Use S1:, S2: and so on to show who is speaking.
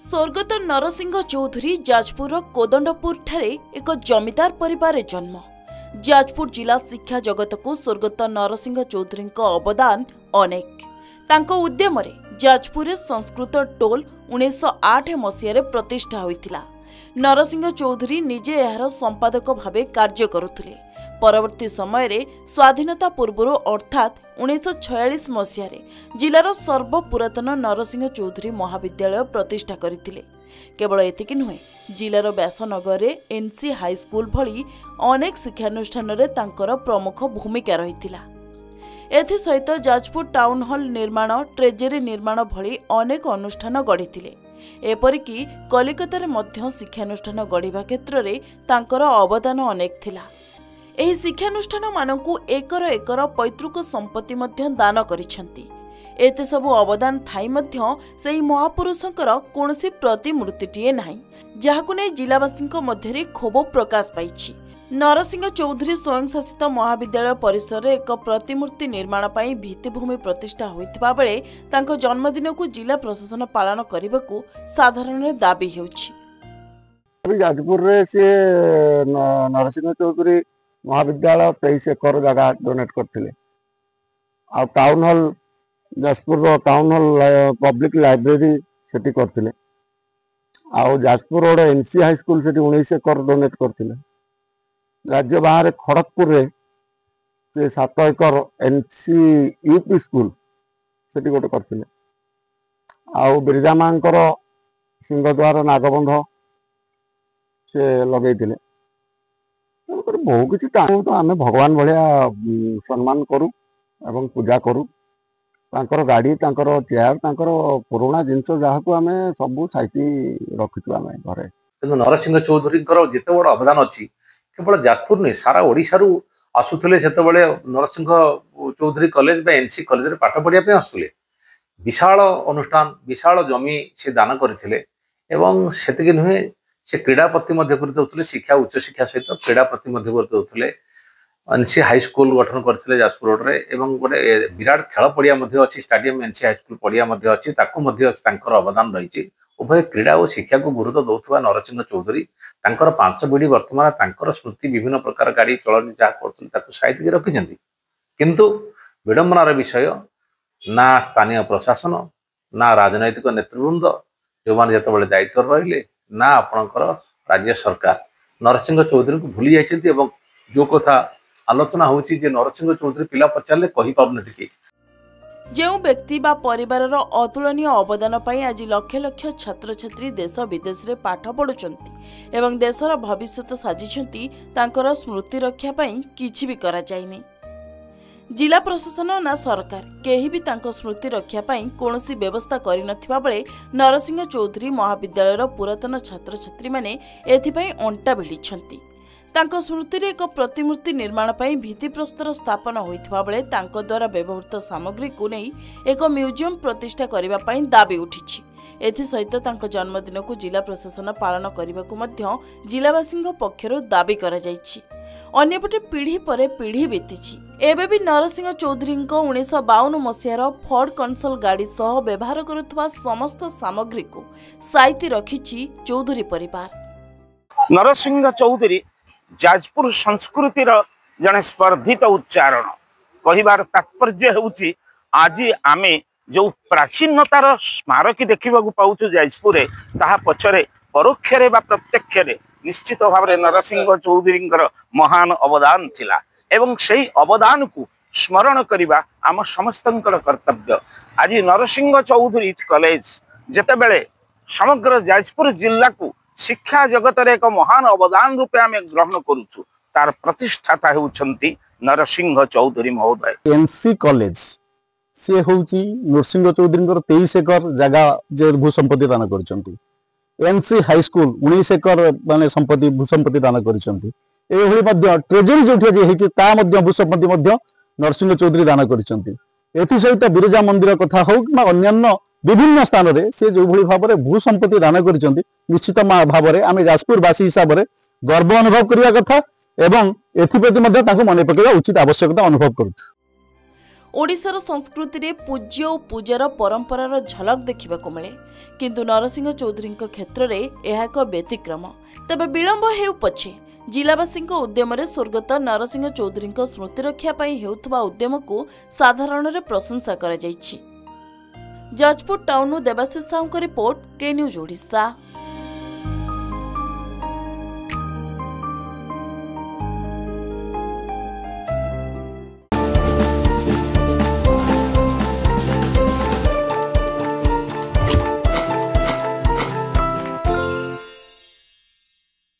S1: स्वर्गत नरसिंह चौधरी जाजपुर कोदंडपुर ठारे एक जमीदार परिवार जन्म। जाजपुर जिला शिक्षा जगत को स्वर्गत नरसिंह चौधरी अवदान अनेक। तांको उद्यम रे जाजपुर संस्कृत टोल 1908 मसीह प्रतिष्ठा होइतिला। नरसिंह चौधरी निजे यार संपादक भावे कार्य करुथिले। परवर्ती समय रे स्वाधीनता पूर्व अर्थात 1946 मसीह जिलार सर्वपुरातन नरसिंह चौधरी महाविद्यालय प्रतिष्ठा करथिले। केवल एतिकी नुहे, जिलार व्यासनगर रे एनसी हाईस्कूल भली अनेक शिक्षानुष्ठान रे तांकर प्रमुख भूमिका रहितिला। एथि सहित जाजपुर टाउन हॉल निर्माण, ट्रेजरी निर्माण भली अनेक अनुष्ठान गढ़िथिले। एपरिकी कलिकतार मध्य शिक्षानुष्ठान गढ़िबा क्षेत्र रे तांकर अवदान अनेक थिला। एही शिक्षानुष्ठान मानकु एकर एकर पैतृक संपत्ति मध्य दान करिसेंती। एते सबु अवदान थाई मध्य सेही महापुरुषंकर कोनसी प्रतिमूर्तिटिए नाही, जाहाकु नै जिलावासींक मध्यरे क्षोभ प्रकाश पाइछि। नरसिंह चौधरी स्वयं शासित महाविद्यालय परिसर एक प्रतिमूर्ति निर्माण पाई भित्तिभूमि प्रतिष्ठा होइतिबा बेले तांको जन्मदिन को जिला प्रशासन पालन करबाकू साधारण दाबी हेउछि।
S2: जाजपुर रे से नरसिंह चौधरी महाविद्यालय 23 एकर जगह डोनेट करथिले। आ town hall Jajpur town hall public library सेठी करथिले। आ Jajpur road NC high school सेठी 19 एकर डोनेट करथिले। राज्य बाहर खड़गपुर रे से 7 एकर एनसी यूपी स्कूल सेठी गोटे करथिले। आ बिरजा मांकर सिंहद्वार नागबंध से लगेइथिले। बहु किसी तो आम भगवान भाया सम्मान करूँ एवं पूजा करूँ। गाड़ी चेयर पुराणा जिनस जहाँ को आम सब साइती रखीचु आम घरे।
S3: नरसिंह चौधरी जिते बड़ अवदान अच्छी केवल जाजपुर नहीं सारा ओडिशा रु आसुले से Narasingh Choudhury college NC college रे पाठ पढ़ाई आसुले। विशाल अनुष्ठान विशाल जमी से दान करथिले एवं सेतिक नुहे से क्रीड़ा प्रति करते शिक्षा उच्च शिक्षा सहित क्रीड़ा प्रति करते एनसी हाई स्कूल गठन करते जाजपुर रोड रे एवं गोटे विराट खेल पड़िया अच्छी स्टाडियम एनसी हाई स्कूल पड़िया अच्छी अवदान रही। उभय क्रीड़ा और शिक्षा को गुरुत्व दौथुवा नरसिंह चौधरी 5 पीढ़ी वर्तमान स्मृति विभिन्न प्रकार गाड़ी चलन जहाँ कर साइतिक रखिंट। किंतु विडंबनार विषय ना स्थानीय प्रशासन ना राजनैतिक नेतृवृंद जो मैंने जिते दायित्व रहिले ना आपणकर राज्य सरकार नरसिंह चौधरी को भूली जाइछन्ति। एवं जो कथा आलोचना होछि जे नरसिंह चौधरी पिला पचारले कहि पाबनथि कि
S1: जेउ व्यक्ति बा परिवारर अतुलनीय अवदान पाई आज लक्ष लक्ष छात्र छात्री देश विदेश रे पाठ पढुचन्ति एवं देशर भविष्य साजिछन्ति। तांकर स्मृति रक्षा पाई किछि भी करा जायनि। जिला प्रशासन ना सरकार केही भी तांको स्मृति रक्षा पाई कोनोसी व्यवस्था करि नथिबा बेले नरसिंह चौधरी महाविद्यालयर पुरातन छात्र छात्री माने एथिपई अंटा भिड़िछन्ति। तांको स्मृति रे एक प्रतिमूर्ति निर्माण पाई भित्तिप्रस्तर स्थापन होइथिबा बेले तांको द्वारा व्यवहृत सामग्री को नै एक म्यूजियम प्रतिष्ठा करिबा पाई दाबी उठिछि। एथि सहित तांको जन्मदिन को जिला प्रशासन पालन करबाकू मध्य जिलावासींक पक्षरु दाबी करा जाइछि। अन्यपटे पीढ़ी परे पीढ़ी बीतीछि। एबे भी नरसिंह चौधरी 1952 मसीहार फोर्ड कंसोल गाड़ी सह व्यवहार करुवा समस्त सामग्री को साइती रखिछि चौधरी परिवार।
S4: नरसिंह चौधरी जाजपुर संस्कृतिर जने स्पर्धित उच्चारण कहिबार तात्पर्य होउछि आज आमे जो प्राचीनतार स्मारकी देखा पाऊँ जाजपुर ताहा पछरे परोक्षरे बा प्रत्यक्षरे निश्चित भाव में नरसिंह चौधरी महान अवदान थिला एवं सही अवदान को स्मरण करने आम समस्त कर्तव्य। आज नरसिंह चौधरी कॉलेज जेतेबेले समग्र जाजपुर जिला को शिक्षा जगत रे एक महान अवदान रूपे आम ग्रहण करुचु तार प्रतिष्ठाता होउछंती नरसिंह चौधरी महोदय।
S2: एनसी कॉलेज से होउची नरसिंह चौधरी 23 एकर जगह जे भूसंपत्ति दान करछंती। एनसी हाई स्कूल 19 एकर माने संपत्ति भूसंपत्ति दान करछंती। एभली मध्य ट्रेजरी जोठी जे हेछि ता मध्य भूसंपत्ति मध्य नरसिंह चौधरी दान करछंती। एथि सहित बिरजा मंदिर कथा हो कि अन्यान्य विभिन्न स्थान रे से जो भली भाव रे भूसंपत्ति दान करछंती निश्चित भाव रे आमे जाजपुरवासी हिसाब रे गर्व अनुभव करिया कथा एवं एथिप्रति मध्य ताको मने पकेवा उचित आवश्यकता अनुभव करूछु।
S1: ओडिशार संस्कृति रे पूज्य और पूजार परंपरार झलक देखा मिले किंतु नरसिंह चौधरी क्षेत्र में यह एक व्यतिक्रम। तेबे विलंब हेउ पछे जिलावासी उद्यम स्वर्गत नरसिंह चौधरी स्मृति रक्षा हेउथबा उद्यम को साधारण रे प्रशंसा करा जायछि। जाजपुर टाउन देवाशीष साहू रिपोर्ट के न्यूज ओडिशा।